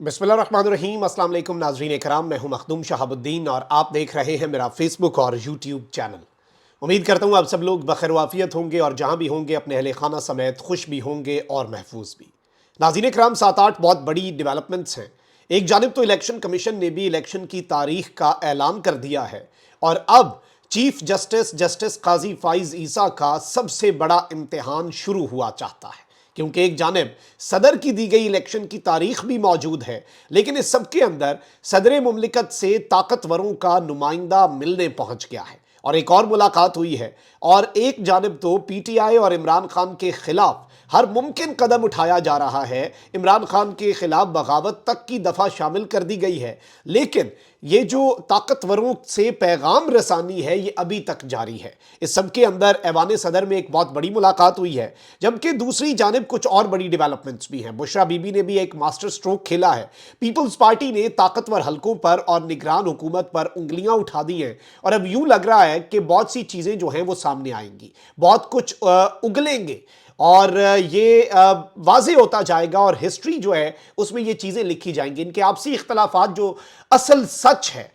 बिस्मिल्लाहिर्रहमानिर्रहीम। अस्सलाम वालेकुम नाज़रीन इकराम, मैं हूं मखदूम शहाबुद्दीन और आप देख रहे हैं मेरा फेसबुक और यूट्यूब चैनल। उम्मीद करता हूं आप सब लोग बखैर वाफियत होंगे और जहां भी होंगे अपने अहले खाना समेत खुश भी होंगे और महफूज भी। नाज़रीन इकराम, 7-8 बहुत बड़ी डेवलपमेंट्स हैं। एक जानिब तो इलेक्शन कमीशन ने भी इलेक्शन की तारीख का ऐलान कर दिया है और अब चीफ जस्टिस जस्टिस काजी फाइज ईसा का सबसे बड़ा इम्तिहान शुरू हुआ चाहता है, क्योंकि एक जानिब सदर की दी गई इलेक्शन की तारीख भी मौजूद है, लेकिन इस सब के अंदर सदर मुमलिकत से ताकतवरों का नुमाइंदा मिलने पहुंच गया है और एक और मुलाकात हुई है। और एक जानिब तो पीटीआई और इमरान खान के खिलाफ हर मुमकिन कदम उठाया जा रहा है, इमरान खान के खिलाफ बगावत तक की दफ़ा शामिल कर दी गई है, लेकिन ये जो ताकतवरों से पैगाम रसानी है ये अभी तक जारी है। इस सब के अंदर ऐवान सदर में एक बहुत बड़ी मुलाकात हुई है, जबकि दूसरी जानिब कुछ और बड़ी डेवलपमेंट्स भी हैं। बुशरा बीबी ने भी एक मास्टर स्ट्रोक खेला है। पीपल्स पार्टी ने ताकतवर हलकों पर और निगरान हुकूमत पर उंगलियां उठा दी हैं और अब यूं लग रहा है कि बहुत सी चीज़ें जो हैं वो सामने आएंगी, बहुत कुछ उगलेंगे और ये वाज़ेह होता जाएगा और हिस्ट्री जो है उसमें ये चीज़ें लिखी जाएंगी। इनके आपसी इख्तलाफात जो असल सच है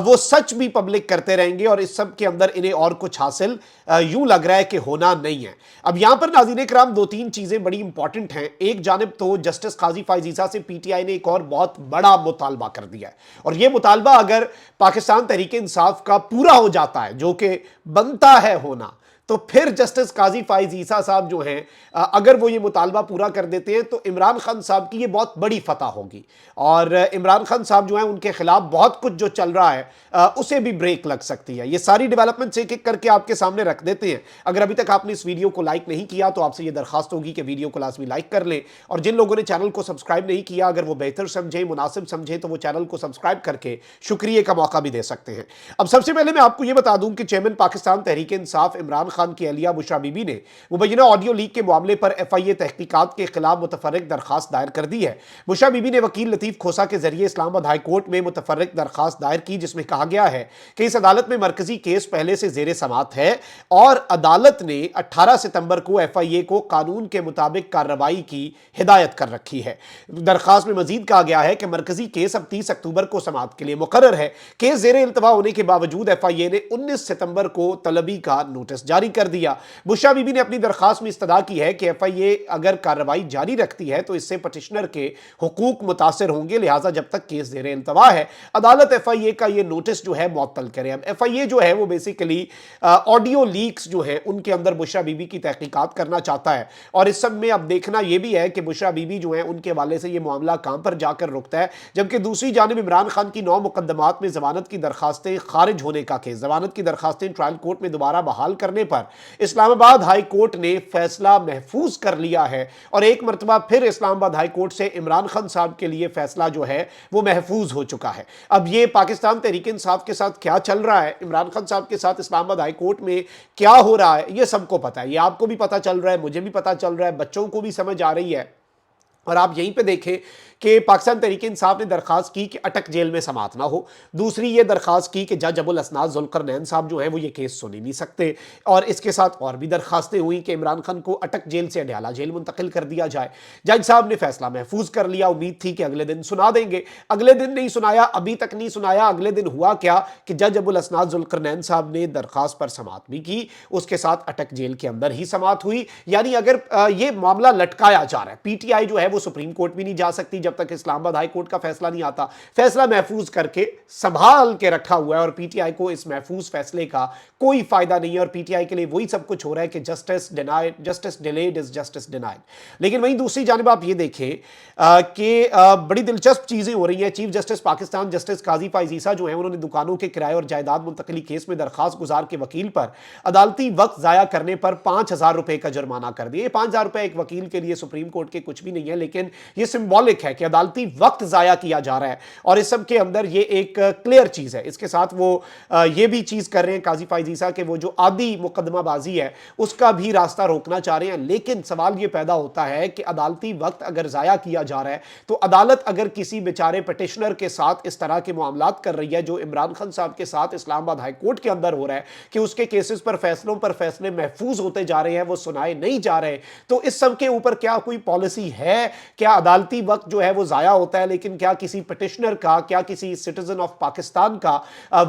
वो सच भी पब्लिक करते रहेंगे और इस सब के अंदर इन्हें और कुछ हासिल यूं लग रहा है कि होना नहीं है। अब यहां पर नाज़रीन कराम 2-3 चीज़ें बड़ी इंपॉर्टेंट हैं। एक जानिब तो जस्टिस काजी फाइज ईसा से पीटीआई ने एक और बहुत बड़ा मुतालबा कर दिया है और यह मुतालबा अगर पाकिस्तान तहरीक इंसाफ का पूरा हो जाता है, जो कि बनता है होना, तो फिर जस्टिस काजी फाइज ईसा साहब जो हैं अगर वो ये मुतालबा पूरा कर देते हैं तो इमरान खान साहब की ये बहुत बड़ी फतह होगी और इमरान खान साहब जो हैं उनके खिलाफ बहुत कुछ जो चल रहा है उसे भी ब्रेक लग सकती है। ये सारी डेवलपमेंट्स एक एक करके आपके सामने रख देते हैं। अगर अभी तक आपने इस वीडियो को लाइक नहीं किया तो आपसे ये दरखास्त होगी कि वीडियो को लाजमी लाइक कर लें और जिन लोगों ने चैनल को सब्सक्राइब नहीं किया, अगर वो बेहतर समझें, मुनासिब समझें, तो वो चैनल को सब्सक्राइब करके शुक्रिया का मौका भी दे सकते हैं। अब सबसे पहले मैं आपको ये बता दूं कि चेयरमैन पाकिस्तान तहरीक इंसाफ इमरान खान की अहलिया बुशरा बीबी ने मुबैना ऑडियो लीक के मामले पर FIA तहकीकात के खिलाफ मुतफर्रिक दरखास्त दायर कर दी है। बुशरा बीबी ने वकील लतीफ खोसा के जरिए इस्लामाबाद हाई कोर्ट में मुतफर्रिक दरखास्त दायर की, जिसमें कहा गया है कि इस अदालत में मरकजी केस पहले से जेर समात है और अदालत ने 18 सितंबर को FIA को कानून के मुताबिक कार्रवाई की हिदायत कर रखी है। दरखास्त में मजीद कहा गया है कि मरकजी केस अब 30 अक्टूबर को समात के लिए मुकर्रर है। केस जेर इल्तवा होने के बावजूद FIA ने 19 सितंबर को तलबी का नोटिस जारी कर दिया। बुशरा बीबी ने अपनी दरखास्त में इस्तदा की है कि FIA अगर कार्रवाई जारी रखती है तो इससे पटिशनर के हुकूक मुतासर होंगे, लिहाजा जब तक केस जेर इल्तवा है अदालत FIA का ये नोटिस जो है मुअत्तल करे। अब FIA जो है वो बेसिकली ऑडियो लीक्स जो है उनके अंदर बुशरा बीबी की तहकीकात करना चाहता है और इस सब में अब देखना यह भी है कि बुशरा बीबी जो है उनके हवाले से ये मामला कहां पर जाकर रुकता है। जबकि दूसरी जानिब इमरान खान की 9 मुकदमात में जमानत की दरखास्तें खारिज होने का केस, जमानत की दरखास्तें ट्रायल कोर्ट में दोबारा बहाल करने पर इस्लामाबाद हाई कोर्ट ने फैसला महफूज कर लिया है और एक मरतबा फिर इस्लामाबाद हाई कोर्ट से इमरान खान साहब के लिए फैसला जो है वो महफूज हो चुका है। अब ये पाकिस्तान तहरीक इंसाफ के साथ क्या चल रहा है, इमरान खान साहब के साथ इस्लामाबाद हाई कोर्ट में क्या हो रहा है, ये सबको पता है। ये आपको भी पता चल रहा है, मुझे भी पता चल रहा है, बच्चों को भी समझ आ रही है। और आप यहीं पे देखें कि पाकिस्तान तहरीक इंसाफ ने दरखास्त की कि अटक जेल में समात ना हो। दूसरी ये दरखास्त की कि जज अबुल असनाद जुल्करनैन साहब जो हैं वो ये केस सुन ही नहीं सकते और इसके साथ और भी दरखास्तें हुई कि इमरान खान को अटक जेल से अडयाला जेल मुंतकिल कर दिया जाए। जज साहब ने फैसला महफूज कर लिया, उम्मीद थी कि अगले दिन सुना देंगे, अगले दिन नहीं सुनाया, अभी तक नहीं सुनाया। अगले दिन हुआ क्या कि जज अबुल असनाद जुल्करनैन साहब ने दरखास्त पर समात भी की, उसके साथ अटक जेल के अंदर ही समात हुई। यानी अगर ये मामला लटकाया जा रहा है, PTI जो है वो सुप्रीम कोर्ट भी नहीं जा सकती जब तक इस्लामाबाद हाई कोर्ट का फैसला नहीं आता। फैसला महफूज करके संभाल के रखा हुआ है और PTI को इस महफूज फैसले का कोई फायदा नहीं है और PTI के लिए वही सब कुछ हो रहा है कि justice denied, justice delayed is justice denied. लेकिन वहीं दूसरी जानिब आप ये देखें कि बड़ी दिलचस्प चीजें हो रही हैं। चीफ जस्टिस पाकिस्तान जस्टिस काजी फाइज ईसा जो है उन्होंने दुकानों के किराए और जायदाद मुंतकली केस में दरखास्त गुजार के वकील पर अदालती वक्त जाया करने पर 5000 रुपए का जुर्माना कर दिया। 5000 रुपए एक वकील के लिए सुप्रीम कोर्ट के कुछ भी नहीं है, लेकिन ये सिंबॉलिक है कि अदालती वक्त जाया किया जा रहा है और इस सब के अंदर ये एक क्लियर चीज है। इसके साथ वो ये भी चीज कर रहे हैं काजी फाइज ईसा के वो जो आदि मुकदमाबाजी है उसका भी रास्ता रोकना चाह रहे हैं। लेकिन सवाल ये पैदा होता है कि अदालती वक्त अगर जाया किया जा रहा है तो अदालत अगर किसी बेचारे पिटिशनर के साथ इस तरह के मामलात कर रही है जो इमरान खान साहब के साथ इस्लामाबाद हाई कोर्ट के अंदर हो रहा है कि उसके केसेस पर फैसलों पर फैसले महफूज होते जा रहे हैं, वो सुनाए नहीं जा रहे, तो इस सब के ऊपर क्या कोई पॉलिसी है? क्या अदालती वक्त जो है وہ ضائع ہوتا ہے، لیکن کیا کسی پٹیشنر کا، کیا کسی سٹیزن آف پاکستان کا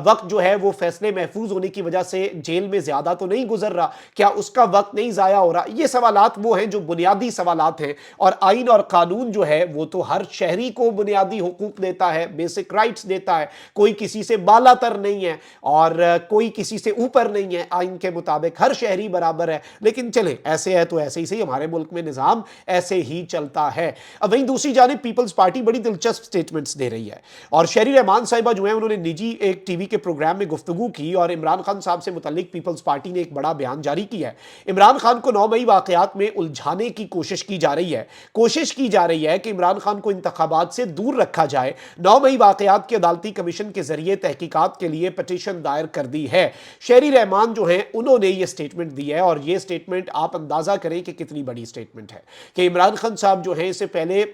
وقت جو ہے وہ فیصلے محفوظ ہونے کی وجہ سے جیل میں زیادہ تو نہیں گزر رہا؟ کیا اس کا وقت نہیں ضائع ہو رہا؟ یہ سوالات وہ ہیں جو بنیادی سوالات ہیں، اور آئین اور قانون جو ہے وہ تو ہر شہری کو بنیادی حقوق دیتا ہے، بیسک رائٹس دیتا ہے، کوئی کسی سے بالا تر نہیں ہے اور کوئی کسی سے اوپر نہیں ہے، آئین کے مطابق ہر شہری برابر ہے۔ لیکن چلیں ایسے ہے تو ایسے ہی صحیح، ہمارے ملک میں نظام ایسے ہی چلتا ہے۔ اب وہیں دوسری جانب پیپلز پارٹی بڑی دلچسپ سٹیٹمنٹس دے رہی ہے، اور شہری رحمان صاحبہ جو ہیں انہوں نے نجی ایک ٹی وی کے پروگرام میں گفتگو کی اور عمران خان صاحب سے متعلق پیپلز پارٹی نے ایک بڑا بیان جاری کیا ہے۔ عمران خان کو 9 مئی واقعات میں الجھانے کی کوشش کی جا رہی ہے کہ عمران خان کو انتخابات سے دور رکھا جائے۔ 9 مئی واقعات کے عدالتی کمیشن کے ذریعے تحقیقات کے لیے پٹیشن دائر کر دی ہے۔ شہری رحمان جو ہیں انہوں نے یہ سٹیٹمنٹ دی ہے، اور یہ سٹیٹمنٹ آپ اندازہ کریں کہ کتنی بڑی سٹیٹمنٹ ہے کہ عمران خان صاحب جو ہیں اس سے پہلے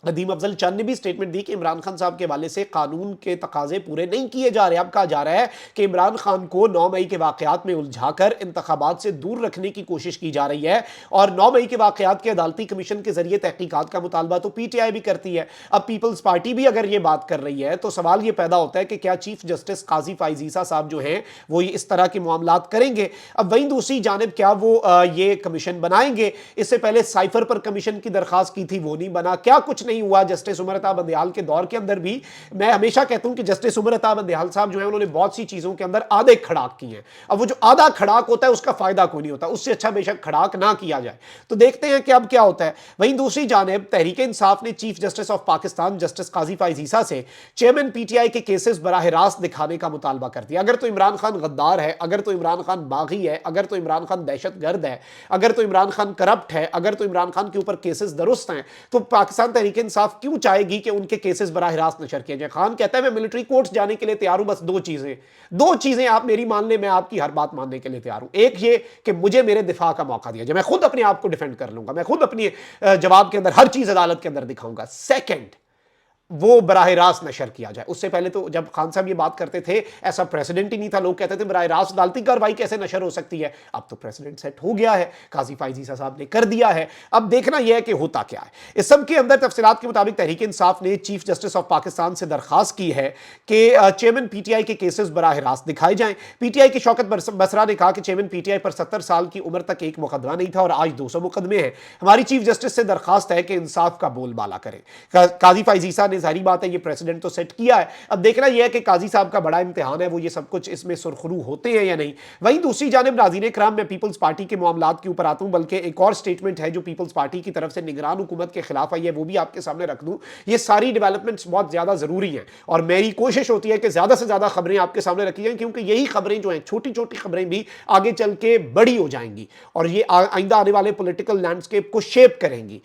ندیم افضل چند نے بھی سٹیٹمنٹ دی کہ عمران خان صاحب کے حوالے سے قانون کے تقاضے پورے نہیں کیے جا رہے۔ اب کہا جا رہا ہے کہ عمران خان کو 9 مئی کے واقعات میں الجھا کر انتخابات سے دور رکھنے کی کوشش کی جا رہی ہے، اور 9 مئی کے واقعات کے عدالتی کمیشن کے ذریعے تحقیقات کا مطالبہ تو پی ٹی آئی بھی کرتی ہے۔ اب پیپلز پارٹی بھی اگر یہ بات کر رہی ہے تو سوال یہ پیدا ہوتا ہے کہ کیا چیف جسٹس قاضی فائز عیسیٰ صاحب جو ہیں وہ اس طرح کے معاملات کریں گے؟ اب وہیں دوسری جانب کیا وہ یہ کمیشن بنائیں گے؟ اس سے پہلے سائفر پر کمیشن کی درخواست کی تھی، وہ نہیں بنا، کیا کچھ نہیں ہوا۔ جسٹس عمر عطا بندیال کے دور کے اندر بھی میں ہمیشہ کہتا ہوں کہ جسٹس عمر عطا بندیال صاحب جو ہیں انہوں نے بہت سی چیزوں کے اندر آدھے کھڑاک کی ہیں۔ اب وہ جو آدھا کھڑاک ہوتا ہے اس کا فائدہ کوئی نہیں ہوتا، اس سے اچھا بے شک کھڑاک نہ کیا جائے۔ تو دیکھتے ہیں کہ اب کیا ہوتا ہے۔ وہیں دوسری جانب تحریک انصاف نے chief justice of Pakistan justice قاضی فائز عیسیٰ سے چیئرمین پی ٹی آئی کے کیسز براہ راست دکھانے کا مطالبہ کر دیا۔ اگر تو عمران خان غدار ہے، اگر تو عمران خان باغی ہے، اگر تو عمران خان دہشت گرد ہے، اگر تو عمران خان کرپٹ ہے، اگر تو عمران خان کے اوپر کیسز درست ہیں، تو پاکستان تحریک انصاف کیوں چاہے گی کہ ان کے کیسز براہ راست نشر کیے جائیں؟ خان کہتا ہے میں ملٹری کورٹس جانے کے لیے تیار ہوں، بس دو چیزیں آپ میری مان لیں، میں آپ کی ہر بات ماننے کے لیے تیار ہوں۔ ایک یہ کہ مجھے میرے دفاع کا موقع دیا جائے، میں خود اپنے آپ کو ڈیفینڈ کر لوں گا، میں خود اپنی جواب کے اندر ہر چیز عدالت کے اندر دکھاؤں گا۔ سیکنڈ، وہ براہ راست نشر کیا جائے۔ اس سے پہلے تو جب خان صاحب یہ بات کرتے تھے ایسا پریسیڈنٹ ہی نہیں تھا، لوگ کہتے تھے براہ راست عدالتی کارروائی کیسے نشر ہو سکتی ہے۔ اب تو پریسیڈنٹ سیٹ ہو گیا ہے، قاضی فائز عیسیٰ صاحب نے کر دیا ہے، اب دیکھنا یہ ہے کہ ہوتا کیا ہے۔ اس سب کے اندر تفصیلات کے مطابق تحریک انصاف نے چیف جسٹس آف پاکستان سے درخواست کی ہے کہ چیئرمین پی ٹی آئی کے کیسز براہ راست دکھائے جائیں۔ پی ٹی آئی کے شوکت بسرا نے کہا کہ چیئرمین پی ٹی آئی پر 70 سال کی عمر تک ایک مقدمہ نہیں تھا اور آج 200 مقدمے ہیں۔ ہماری چیف جسٹس سے درخواست ہے کہ انصاف کا بول بالا کریں۔ قاضی فائز عیسیٰ نے ظاہری بات ہے یہ پریسیڈنٹ تو سیٹ کیا ہے، اب دیکھنا یہ ہے کہ قاضی صاحب کا بڑا امتحان ہے، وہ یہ سب کچھ اس میں سرخرو ہوتے ہیں یا نہیں۔ وہیں دوسری جانب ناظرین کرام، میں پیپلز پارٹی کے معاملات کے اوپر آتا ہوں، بلکہ ایک اور سٹیٹمنٹ ہے جو پیپلز پارٹی کی طرف سے نگران حکومت کے خلاف آئی ہے، وہ بھی آپ کے سامنے رکھ دوں۔ یہ ساری ڈیولپمنٹس بہت زیادہ ضروری ہیں اور میری کوشش ہوتی ہے کہ زیادہ سے زیادہ خبریں آپ کے سامنے رکھی جائیں، کیونکہ یہی خبریں جو ہیں چھوٹی چھوٹی خبریں بھی آگے چل کے بڑی ہو جائیں گی اور یہ آئندہ آنے والے پولیٹیکل لینڈسکیپ کو شیپ کریں گی،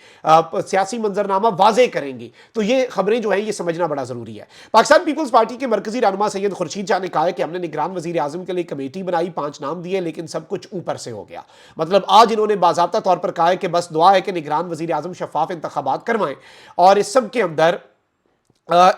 سیاسی منظرنامہ واضح کریں گی۔ تو یہ خبریں جو ہیں یہ سمجھنا بڑا ضروری ہے۔ پاکستان پیپلز پارٹی کے مرکزی رہنما سید خورشید شاہ نے کہا ہے کہ ہم نے نگران وزیر اعظم کے لیے کمیٹی بنائی، 5 نام دیے، لیکن سب کچھ اوپر سے ہو گیا۔ مطلب آج انہوں نے باضابطہ طور پر کہا ہے کہ بس دعا ہے کہ نگران وزیر اعظم شفاف انتخابات کروائیں، اور اس سب کے اندر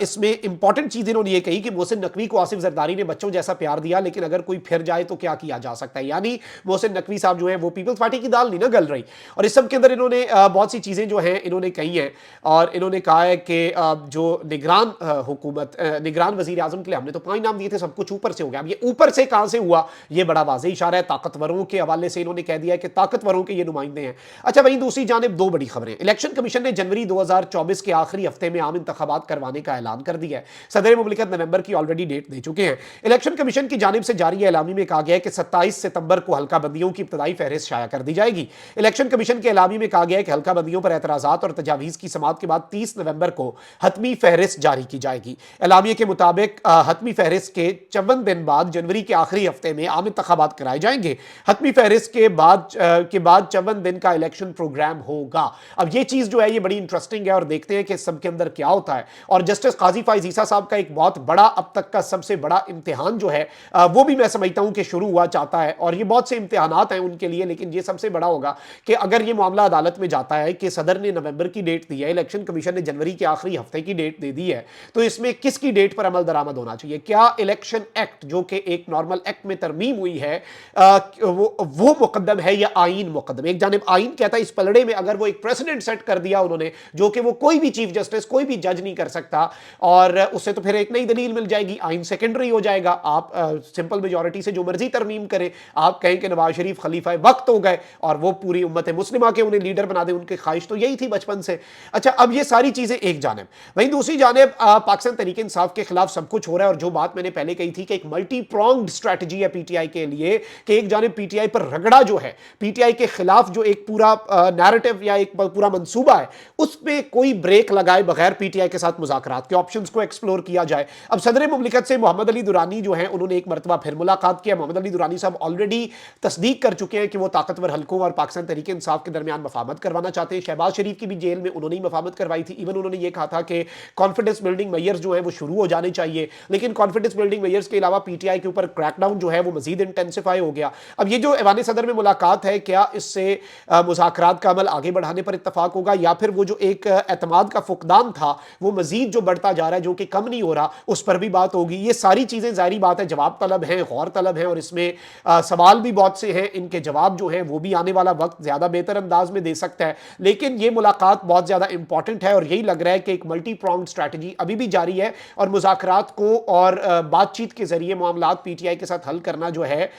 اس میں امپورٹنٹ چیز انہوں نے یہ کہی کہ محسن نقوی کو آصف زرداری نے بچوں جیسا پیار دیا، لیکن اگر کوئی پھر جائے تو کیا کیا جا سکتا ہے؟ یعنی محسن نقوی صاحب جو ہیں وہ پیپلز پارٹی کی دال نہیں نہ گل رہی، اور اس سب کے اندر انہوں نے بہت سی چیزیں جو ہیں انہوں نے کہی ہیں، اور انہوں نے کہا ہے کہ جو نگران حکومت نگران وزیر اعظم کے لیے ہم نے تو 5 نام دیے تھے، سب کچھ اوپر سے ہو گیا۔ اب یہ اوپر سے کہاں سے ہوا؟ یہ بڑا واضح اشارہ ہے، طاقتوروں کے حوالے سے انہوں نے کہہ دیا ہے کہ طاقتوروں کے یہ نمائندے ہیں۔ اچھا، وہیں دوسری جانب 2 بڑی خبریں۔ الیکشن کمیشن نے جنوری 2024 کے آخری ہفتے میں عام انتخابات کروانے کا اعلان کر دیا ہے۔ صدر مملکت نومبر کی آلریڈی ڈیٹ دے چکے ہیں۔ الیکشن کمیشن کی جانب سے جاری اعلامیے میں کہا گیا ہے کہ 27 ستمبر کو حلقہ بندیوں کی ابتدائی فہرست شائع کر دی جائے گی۔ الیکشن کمیشن کے اعلامیے میں کہا گیا ہے کہ حلقہ بندیوں پر اعتراضات اور تجاویز کی سماعت کے بعد 30 نومبر کو حتمی فہرست جاری کی جائے گی۔ اعلامیے کے مطابق حتمی فہرست کے 54 دن بعد جنوری کے آخری ہفتے میں عام انتخابات کرائے جائیں گے۔ حتمی فہرست کے بعد 54 دن کا الیکشن پروگرام ہوگا۔ اب یہ چیز جو ہے یہ بڑی انٹرسٹنگ ہے، اور دیکھتے ہیں کہ سب کے اندر کیا ہوتا ہے۔ اور जस्टिस काजी फाइज ईसा साहब का एक बहुत बड़ा, अब तक का सबसे बड़ा इम्तिहान जो है वो भी मैं समझता हूं कि शुरू हुआ चाहता है। और ये बहुत से इम्तिहानात हैं उनके लिए, लेकिन ये सबसे बड़ा होगा कि अगर ये मामला अदालत में जाता है कि सदर ने नवंबर की डेट दी है, इलेक्शन कमीशन ने जनवरी के आखिरी हफ्ते की डेट दे दी है, तो इसमें किसकी डेट पर अमल दरामद होना चाहिए? क्या इलेक्शन एक्ट जो कि एक नॉर्मल एक्ट में तरमीम हुई है वो मुकद्दम है या आइन मुकद्दम? एक जानिब आइन कहता है इस पलड़े में अगर वो एक प्रेसिडेंट सेट कर दिया उन्होंने, जो कि वो कोई भी चीफ जस्टिस, कोई भी जज नहीं कर सकता, और उससे तो फिर एक नई दलील मिल जाएगी, आइन सेकेंडरी हो जाएगा। आप सिंपल मेजॉरिटी से जो मर्जी तरमीम करें, आप कहें कि नवाज शरीफ खलीफा वक्त हो गए और वो पूरी उम्मत मुस्लिमा के उन्हें लीडर बना दे, उनकी ख्वाहिश तो यही थी बचपन से। अच्छा, अब ये सारी चीजें एक जानिब, वहीं दूसरी जानिब पाकिस्तान तहरीक इंसाफ के खिलाफ सब कुछ हो रहा है। और जो बात मैंने पहले कही थी कि एक मल्टी प्रोंग्ड स्ट्रैटेजी है पीटीआई के लिए, कि एक जानिब पीटीआई पर रगड़ा जो है, पीटीआई के खिलाफ जो एक पूरा नैरेटिव या एक पूरा मंसूबा है, उस पर कोई ब्रेक लगाए बगैर पीटीआई के साथ मुज़ाकरात के ऑप्शंस को एक्सप्लोर किया जाए। अब सदर मुमलिकत से मोहम्मद अली दुरानी जो है, उन्होंने एक मरतबा फिर मुलाकात किया। मोहम्मद अली दुरानी साहब ऑलरेडी तस्दीक कर चुके हैं कि वो ताकतवर हल्कों और पाकिस्तान तहरीक इंसाफ के दरमियान मफाहमत करवाना चाहते हैं। शहबाज शरीफ की भी जेल में उन्होंने ही मफाहमत करवाई थी। इवन उन्होंने ये कहा था कि कॉन्फिडेंस बिल्डिंग मेजर्स जो है वो शुरू हो जाने चाहिए, लेकिन कॉन्फिडेंस बिल्डिंग मेजर्स के अलावा पीटीआई के ऊपर क्रैकडाउन जो है वो मजीद इंटेंसिफाई हो गया। अब ये जो ऐवान सदर में मुलाकात है, क्या इससे मुज़ाकरात का अमल आगे बढ़ाने पर इत्तफाक होगा, या फिर वो जो एक एतमाद का फुकदान था वो मजीद जो बढ़ता जा रहा है, जो कि कम नहीं हो रहा, उस पर भी बात होगी। ये सारी चीज़ें ज़ाहिरी बात है जवाब तलब हैं, गौर तलब हैं, और इसमें सवाल भी बहुत से हैं। इनके जवाब जो हैं वो भी आने वाला वक्त ज़्यादा बेहतर अंदाज में दे सकता है। लेकिन ये मुलाकात बहुत ज़्यादा इंपॉर्टेंट है, और यही लग रहा है कि एक मल्टी प्रोंग्ड स्ट्रैटेजी अभी भी जारी है, और मुज़ाकरात को और बातचीत के ज़रिए मामलात पीटीआई के साथ हल करना जो है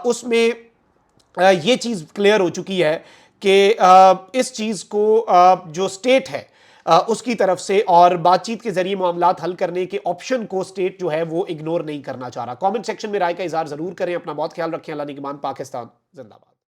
उसमें ये चीज़ क्लियर हो चुकी है कि इस चीज़ को जो स्टेट है उसकी तरफ से और बातचीत के जरिए मामलात हल करने के ऑप्शन को स्टेट जो है वो इग्नोर नहीं करना चाह रहा। कमेंट सेक्शन में राय का इजहार जरूर करें। अपना बहुत ख्याल रखें। अल्लाह निगहबान। पाकिस्तान जिंदाबाद।